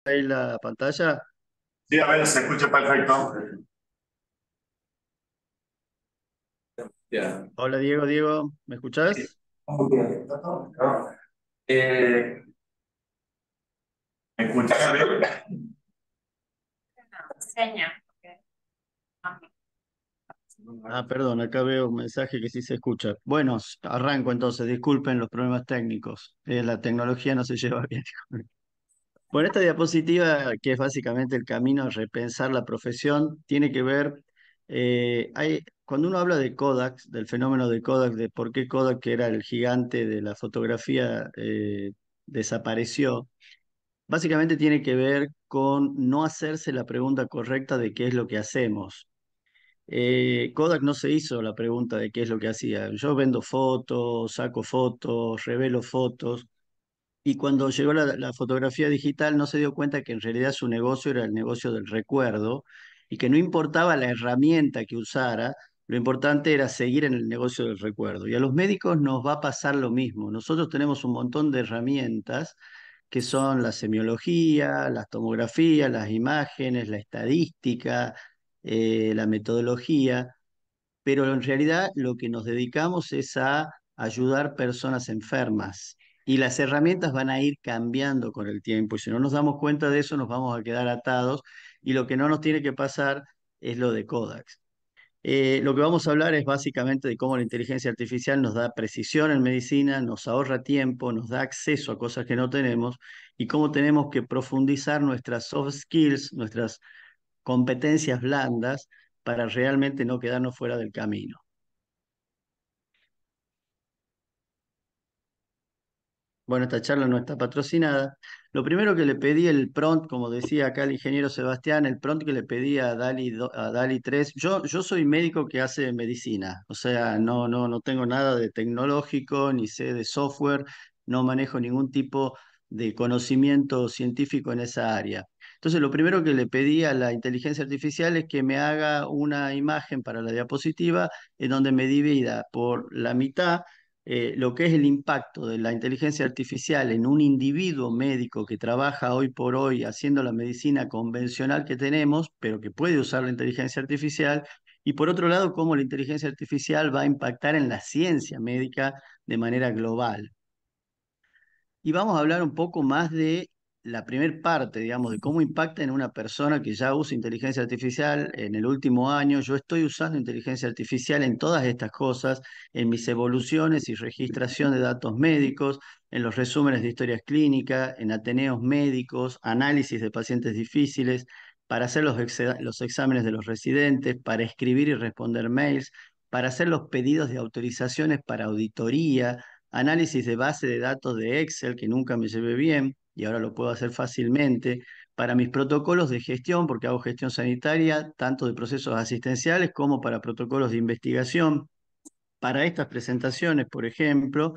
Ahí la pantalla. Sí, a ver, se escucha perfecto. Ya. Hola Diego, ¿me Sí, escuchás? muy bien. Está todo mejor. ¿Me escuchas bien? Seña. Ah, perdón, acá veo un mensaje que sí se escucha. Bueno, arranco entonces, disculpen los problemas técnicos. La tecnología no se lleva bien. Bueno, esta diapositiva, que es básicamente el camino a repensar la profesión, tiene que ver, cuando uno habla de Kodak, del fenómeno de Kodak, de por qué Kodak, que era el gigante de la fotografía, desapareció. Básicamente tiene que ver con no hacerse la pregunta correcta de qué es lo que hacemos. Kodak no se hizo la pregunta de qué es lo que hacía. Yo vendo fotos, saco fotos, revelo fotos, y cuando llegó la fotografía digital no se dio cuenta que en realidad su negocio era el negocio del recuerdo y que no importaba la herramienta que usara, lo importante era seguir en el negocio del recuerdo. Y a los médicos nos va a pasar lo mismo. Nosotros tenemos un montón de herramientas que son la semiología, las tomografías, las imágenes, la estadística, la metodología, pero en realidad lo que nos dedicamos es a ayudar personas enfermas. Y las herramientas van a ir cambiando con el tiempo, y si no nos damos cuenta de eso, nos vamos a quedar atados, y lo que no nos tiene que pasar es lo de Kodak. Lo que vamos a hablar es básicamente de cómo la inteligencia artificial nos da precisión en medicina, nos ahorra tiempo, nos da acceso a cosas que no tenemos, y cómo tenemos que profundizar nuestras soft skills, nuestras competencias blandas, para realmente no quedarnos fuera del camino. Bueno, esta charla no está patrocinada. Lo primero que le pedí, el prompt, como decía acá el ingeniero Sebastián, el prompt que le pedí a a DALI 3. Yo soy médico que hace medicina, o sea, no tengo nada de tecnológico, ni sé de software, no manejo ningún tipo de conocimiento científico en esa área. Entonces, lo primero que le pedí a la inteligencia artificial es que me haga una imagen para la diapositiva en donde me divida por la mitad lo que es el impacto de la inteligencia artificial en un individuo médico que trabaja hoy por hoy haciendo la medicina convencional que tenemos, pero que puede usar la inteligencia artificial, y por otro lado, cómo la inteligencia artificial va a impactar en la ciencia médica de manera global. Y vamos a hablar un poco más de la primera parte, digamos, de cómo impacta en una persona que ya usa inteligencia artificial en el último año. Yo estoy usando inteligencia artificial en todas estas cosas, en mis evoluciones y registración de datos médicos, en los resúmenes de historias clínicas, en ateneos médicos, análisis de pacientes difíciles, para hacer los exámenes de los residentes, para escribir y responder mails, para hacer los pedidos de autorizaciones para auditoría, análisis de base de datos de Excel, que nunca me llevé bien y ahora lo puedo hacer fácilmente, para mis protocolos de gestión, porque hago gestión sanitaria, tanto de procesos asistenciales como para protocolos de investigación, para estas presentaciones, por ejemplo,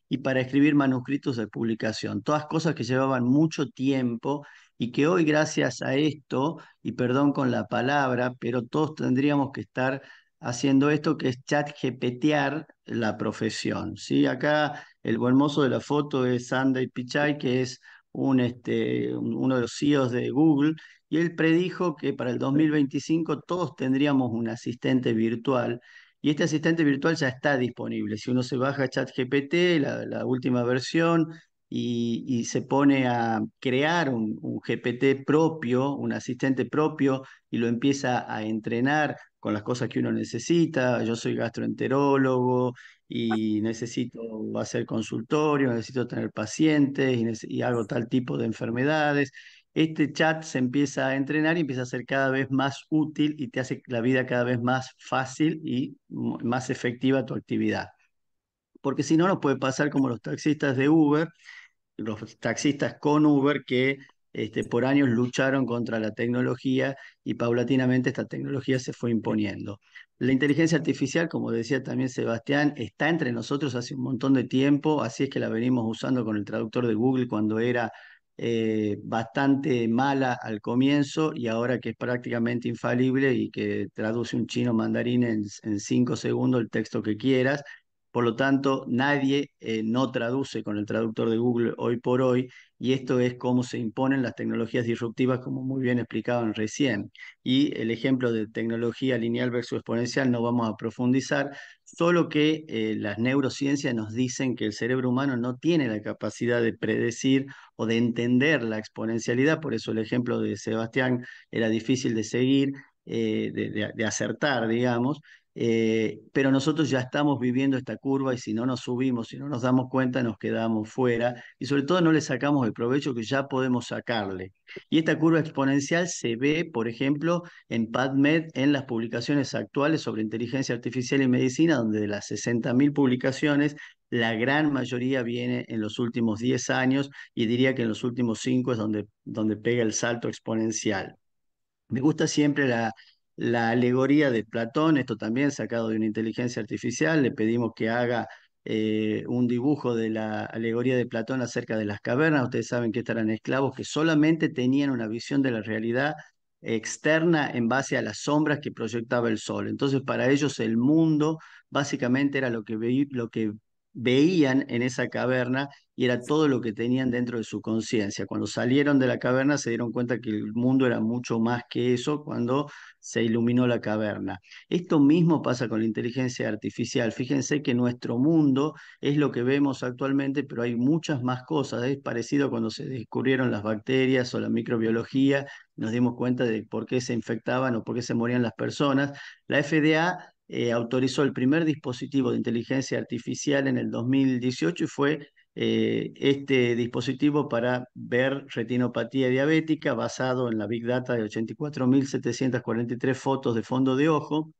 y para escribir manuscritos de publicación. Todas cosas que llevaban mucho tiempo y que hoy, gracias a esto, y perdón con la palabra, pero todos tendríamos que estar haciendo esto, que es chat GPTear la profesión, ¿sí? Acá el buen mozo de la foto es Sunday Pichai, que es uno de los CEOs de Google, y él predijo que para el 2025 todos tendríamos un asistente virtual, y este asistente virtual ya está disponible. Si uno se baja ChatGPT, la última versión, y se pone a crear un GPT propio, un asistente propio, y lo empieza a entrenar con las cosas que uno necesita. Yo soy gastroenterólogo y necesito hacer consultorio, necesito tener pacientes y hago tal tipo de enfermedades. Este chat se empieza a entrenar y empieza a ser cada vez más útil y te hace la vida cada vez más fácil y más efectiva tu actividad. Porque si no, nos puede pasar como los taxistas de Uber, los taxistas con Uber, que por años lucharon contra la tecnología y paulatinamente esta tecnología se fue imponiendo. La inteligencia artificial, como decía también Sebastián, está entre nosotros hace un montón de tiempo, así es que la venimos usando con el traductor de Google cuando era bastante mala al comienzo, y ahora que es prácticamente infalible y que traduce un chino mandarín en 5 segundos el texto que quieras, Por lo tanto, nadie no traduce con el traductor de Google hoy por hoy, y esto es cómo se imponen las tecnologías disruptivas, como muy bien explicaban recién. Y el ejemplo de tecnología lineal versus exponencial no vamos a profundizar, solo que las neurociencias nos dicen que el cerebro humano no tiene la capacidad de predecir o de entender la exponencialidad, por eso el ejemplo de Sebastián era difícil de seguir, de acertar, digamos. Pero nosotros ya estamos viviendo esta curva y si no nos subimos, si no nos damos cuenta, nos quedamos fuera y sobre todo no le sacamos el provecho que ya podemos sacarle. Y esta curva exponencial se ve, por ejemplo, en PubMed, en las publicaciones actuales sobre inteligencia artificial y medicina, donde de las 60.000 publicaciones, la gran mayoría viene en los últimos 10 años y diría que en los últimos 5 es donde pega el salto exponencial. Me gusta siempre la alegoría de Platón, esto también sacado de una inteligencia artificial. Le pedimos que haga un dibujo de la alegoría de Platón acerca de las cavernas. Ustedes saben que estos eran esclavos que solamente tenían una visión de la realidad externa en base a las sombras que proyectaba el sol. Entonces, para ellos el mundo básicamente era lo que veían en esa caverna y era todo lo que tenían dentro de su conciencia. Cuando salieron de la caverna se dieron cuenta que el mundo era mucho más que eso cuando se iluminó la caverna. Esto mismo pasa con la inteligencia artificial. Fíjense que nuestro mundo es lo que vemos actualmente, pero hay muchas más cosas. Es parecido cuando se descubrieron las bacterias o la microbiología, nos dimos cuenta de por qué se infectaban o por qué se morían las personas. La FDA autorizó el primer dispositivo de inteligencia artificial en el 2018 y fue este dispositivo para ver retinopatía diabética basado en la Big Data de 84.743 fotos de fondo de ojo.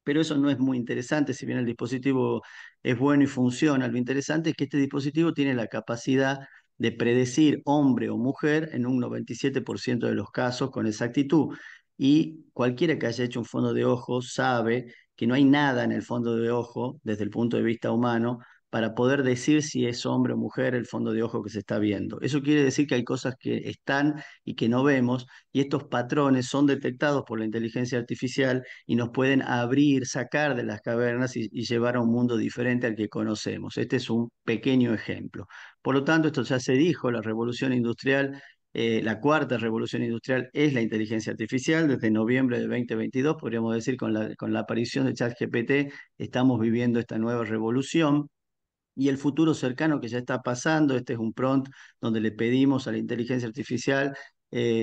Pero eso no es muy interesante, si bien el dispositivo es bueno y funciona. Lo interesante es que este dispositivo tiene la capacidad de predecir hombre o mujer en un 97% de los casos con exactitud. Y cualquiera que haya hecho un fondo de ojo sabe que no hay nada en el fondo de ojo, desde el punto de vista humano, para poder decir si es hombre o mujer el fondo de ojo que se está viendo. Eso quiere decir que hay cosas que están y que no vemos, y estos patrones son detectados por la inteligencia artificial y nos pueden abrir, sacar de las cavernas y llevar a un mundo diferente al que conocemos. Este es un pequeño ejemplo. Por lo tanto, esto ya se dijo, la revolución industrial, la cuarta revolución industrial es la inteligencia artificial. Desde noviembre de 2022, podríamos decir, con la aparición de ChatGPT, estamos viviendo esta nueva revolución. Y el futuro cercano que ya está pasando, este es un prompt donde le pedimos a la inteligencia artificial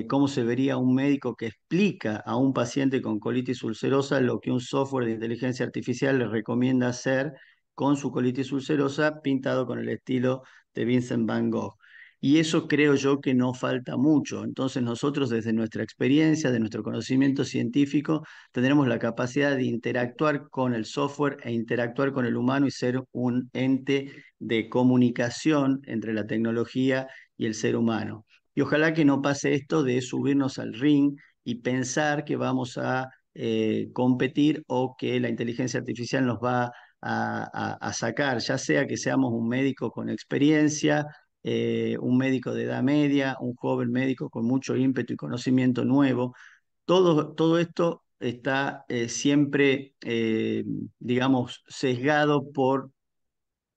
cómo se vería un médico que explica a un paciente con colitis ulcerosa lo que un software de inteligencia artificial le recomienda hacer con su colitis ulcerosa, pintado con el estilo de Vincent Van Gogh. Y eso creo yo que no falta mucho. Entonces nosotros desde nuestra experiencia, de nuestro conocimiento científico, tendremos la capacidad de interactuar con el software e interactuar con el humano y ser un ente de comunicación entre la tecnología y el ser humano. Y ojalá que no pase esto de subirnos al ring y pensar que vamos a competir o que la inteligencia artificial nos va a sacar, ya sea que seamos un médico con experiencia, un médico de edad media, un joven médico con mucho ímpetu y conocimiento nuevo. Todo esto está siempre, digamos, sesgado por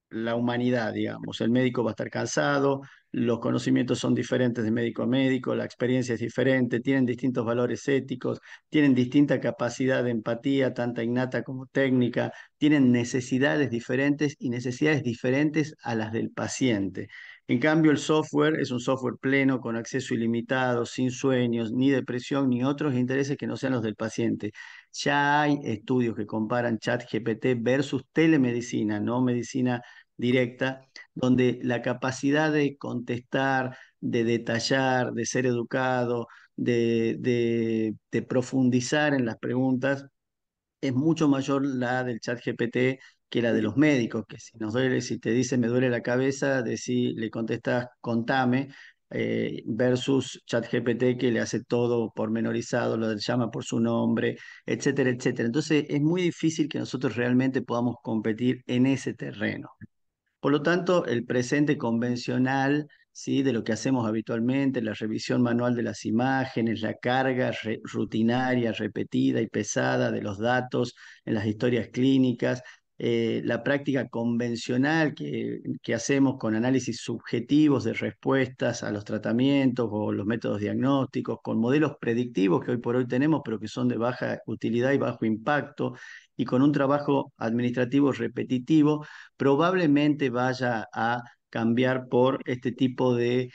la humanidad, digamos. El médico va a estar cansado, los conocimientos son diferentes de médico a médico, la experiencia es diferente, tienen distintos valores éticos, tienen distinta capacidad de empatía, tanta innata como técnica, tienen necesidades diferentes y necesidades diferentes a las del paciente. En cambio, el software es un software pleno, con acceso ilimitado, sin sueños, ni depresión, ni otros intereses que no sean los del paciente. Ya hay estudios que comparan ChatGPT versus telemedicina, no medicina directa, donde la capacidad de contestar, de detallar, de ser educado, de profundizar en las preguntas, es mucho mayor la del chat GPT que la de los médicos, que si nos duele, si te dice me duele la cabeza, le contestas contame, versus chat GPT que le hace todo pormenorizado, lo llama por su nombre, etcétera, etcétera. Entonces es muy difícil que nosotros realmente podamos competir en ese terreno. Por lo tanto, el presente convencional, ¿sí? De lo que hacemos habitualmente, la revisión manual de las imágenes, la carga rutinaria, repetida y pesada de los datos en las historias clínicas, la práctica convencional que hacemos con análisis subjetivos de respuestas a los tratamientos o los métodos diagnósticos, con modelos predictivos que hoy por hoy tenemos, pero que son de baja utilidad y bajo impacto, y con un trabajo administrativo repetitivo, probablemente vaya a cambiar por este tipo de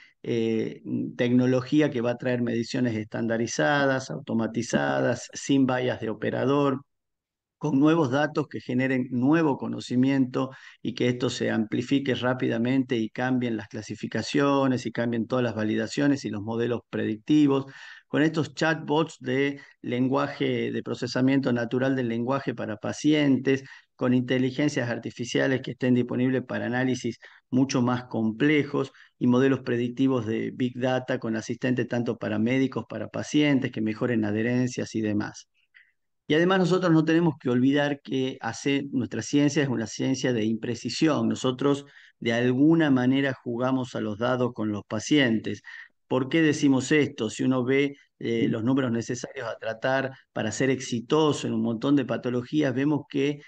tecnología que va a traer mediciones estandarizadas, automatizadas, sin vallas de operador, con nuevos datos que generen nuevo conocimiento y que esto se amplifique rápidamente y cambien las clasificaciones y cambien todas las validaciones y los modelos predictivos, con estos chatbots de lenguaje, de procesamiento natural del lenguaje para pacientes, con inteligencias artificiales que estén disponibles para análisis mucho más complejos y modelos predictivos de Big Data con asistentes tanto para médicos, para pacientes, que mejoren adherencias y demás. Y además nosotros no tenemos que olvidar que nuestra ciencia es una ciencia de imprecisión. Nosotros de alguna manera jugamos a los dados con los pacientes. ¿Por qué decimos esto? Si uno ve los números necesarios a tratar para ser exitoso en un montón de patologías, vemos que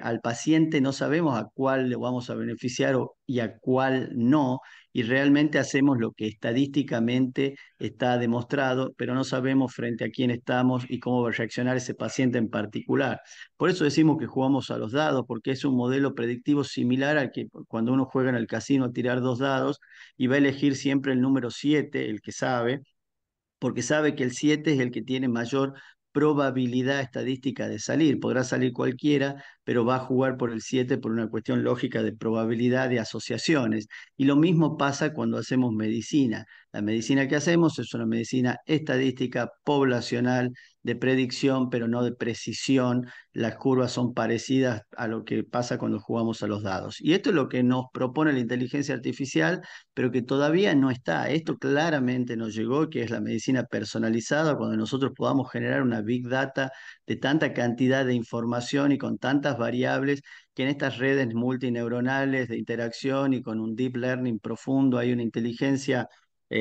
al paciente no sabemos a cuál le vamos a beneficiar y a cuál no, y realmente hacemos lo que estadísticamente está demostrado, pero no sabemos frente a quién estamos y cómo va a reaccionar ese paciente en particular. Por eso decimos que jugamos a los dados, porque es un modelo predictivo similar al que cuando uno juega en el casino a tirar dos dados y va a elegir siempre el número 7, el que sabe, porque sabe que el 7 es el que tiene mayor probabilidad estadística de salir. Podrá salir cualquiera, pero va a jugar por el 7 por una cuestión lógica de probabilidad de asociaciones. Y lo mismo pasa cuando hacemos medicina. La medicina que hacemos es una medicina estadística, poblacional, de predicción, pero no de precisión. Las curvas son parecidas a lo que pasa cuando jugamos a los dados. Y esto es lo que nos propone la inteligencia artificial, pero que todavía no está. Esto claramente nos llegó, que es la medicina personalizada, cuando nosotros podamos generar una big data de tanta cantidad de información y con tantas variables, que en estas redes multineuronales de interacción y con un deep learning profundo hay una inteligencia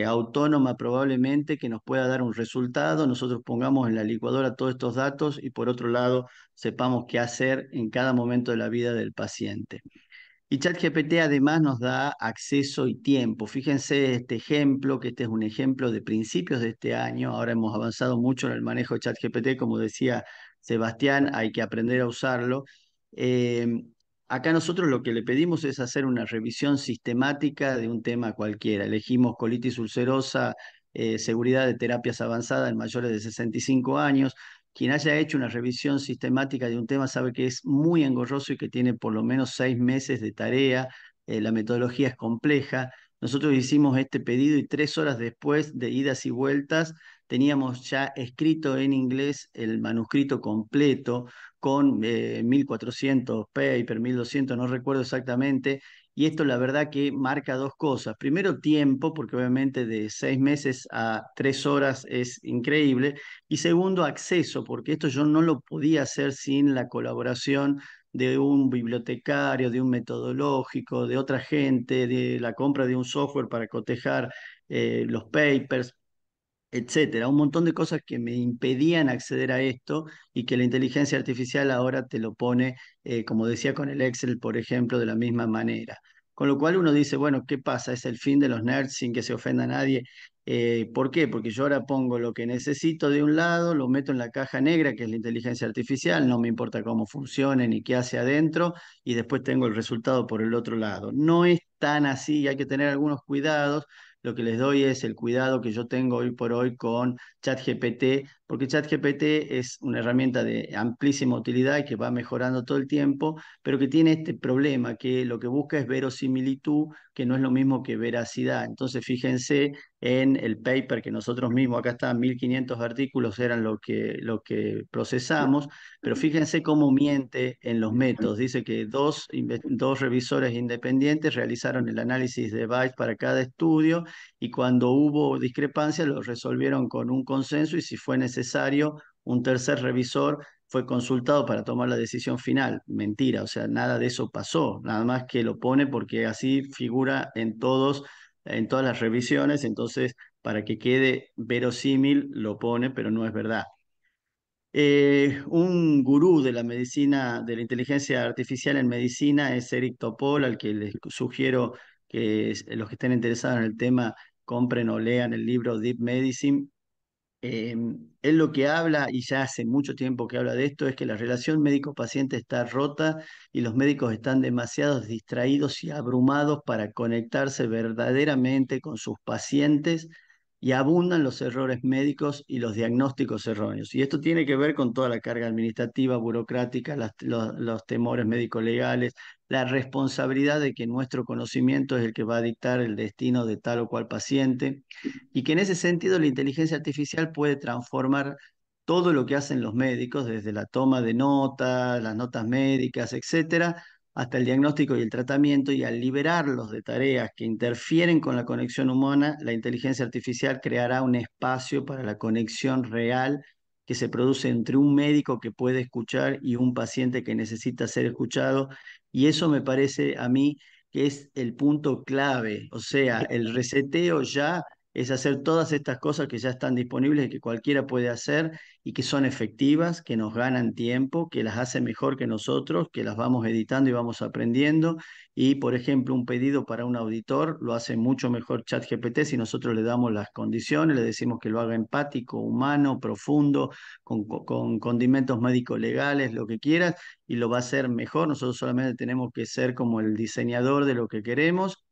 autónoma probablemente que nos pueda dar un resultado, nosotros pongamos en la licuadora todos estos datos y por otro lado sepamos qué hacer en cada momento de la vida del paciente. Y ChatGPT además nos da acceso y tiempo. Fíjense este ejemplo, que este es un ejemplo de principios de este año. Ahora hemos avanzado mucho en el manejo de ChatGPT, como decía Sebastián, hay que aprender a usarlo. Eh, Acá nosotros lo que le pedimos es hacer una revisión sistemática de un tema cualquiera. Elegimos colitis ulcerosa, seguridad de terapias avanzadas en mayores de 65 años. Quien haya hecho una revisión sistemática de un tema sabe que es muy engorroso y que tiene por lo menos 6 meses de tarea. La metodología es compleja. Nosotros hicimos este pedido y 3 horas después de idas y vueltas teníamos ya escrito en inglés el manuscrito completo con 1400 paper, 1200, no recuerdo exactamente. Y esto la verdad que marca dos cosas. Primero, tiempo, porque obviamente de 6 meses a 3 horas es increíble. Y segundo, acceso, porque esto yo no lo podía hacer sin la colaboración de un bibliotecario, de un metodológico, de otra gente, de la compra de un software para cotejar los papers, etcétera. Un montón de cosas que me impedían acceder a esto y que la inteligencia artificial ahora te lo pone, como decía con el Excel, por ejemplo, de la misma manera. Con lo cual uno dice, bueno, ¿qué pasa? ¿Es el fin de los nerds sin que se ofenda a nadie? ¿Por qué? Porque yo ahora pongo lo que necesito de un lado, lo meto en la caja negra, que es la inteligencia artificial, no me importa cómo funcione ni qué hace adentro, y después tengo el resultado por el otro lado. No es tan así, hay que tener algunos cuidados. Lo que les doy es el cuidado que yo tengo hoy por hoy con ChatGPT, porque ChatGPT es una herramienta de amplísima utilidad y que va mejorando todo el tiempo, pero que tiene este problema, que lo que busca es verosimilitud, que no es lo mismo que veracidad. Entonces, fíjense en el paper que nosotros mismos, acá están 1500 artículos, eran lo que procesamos, pero fíjense cómo miente en los métodos. Dice que dos revisores independientes realizaron el análisis de Bayes para cada estudio y cuando hubo discrepancias lo resolvieron con un consenso y si fue necesario, un tercer revisor fue consultado para tomar la decisión final. Mentira, o sea, nada de eso pasó, nada más que lo pone porque así figura en todas las revisiones, entonces para que quede verosímil lo pone, pero no es verdad. Un gurú de la medicina, de la inteligencia artificial en medicina es Eric Topol, al que les sugiero que los que estén interesados en el tema compren o lean el libro Deep Medicine. Eh, Él lo que habla, y ya hace mucho tiempo que habla de esto, es que la relación médico-paciente está rota y los médicos están demasiado distraídos y abrumados para conectarse verdaderamente con sus pacientes y abundan los errores médicos y los diagnósticos erróneos. Y esto tiene que ver con toda la carga administrativa, burocrática, los temores médico-legales, la responsabilidad de que nuestro conocimiento es el que va a dictar el destino de tal o cual paciente y que en ese sentido la inteligencia artificial puede transformar todo lo que hacen los médicos, desde la toma de notas, las notas médicas, etcétera, hasta el diagnóstico y el tratamiento, y al liberarlos de tareas que interfieren con la conexión humana, la inteligencia artificial creará un espacio para la conexión real que se produce entre un médico que puede escuchar y un paciente que necesita ser escuchado, y eso me parece a mí que es el punto clave, o sea, el reseteo ya es hacer todas estas cosas que ya están disponibles y que cualquiera puede hacer y que son efectivas, que nos ganan tiempo, que las hace mejor que nosotros, que las vamos editando y vamos aprendiendo. Y, por ejemplo, un pedido para un auditor lo hace mucho mejor ChatGPT si nosotros le damos las condiciones, le decimos que lo haga empático, humano, profundo, con condimentos médicos legales, lo que quieras, y lo va a hacer mejor. Nosotros solamente tenemos que ser como el diseñador de lo que queremos,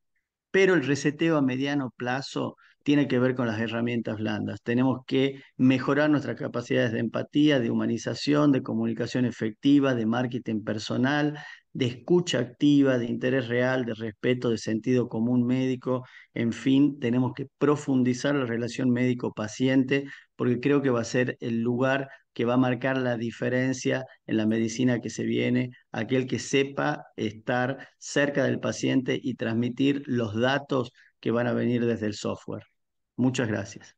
pero el reseteo a mediano plazo tiene que ver con las herramientas blandas. Tenemos que mejorar nuestras capacidades de empatía, de humanización, de comunicación efectiva, de marketing personal, de escucha activa, de interés real, de respeto, de sentido común médico. En fin, tenemos que profundizar la relación médico-paciente porque creo que va a ser el lugar que va a marcar la diferencia en la medicina que se viene, aquel que sepa estar cerca del paciente y transmitir los datos que van a venir desde el software. Muchas gracias.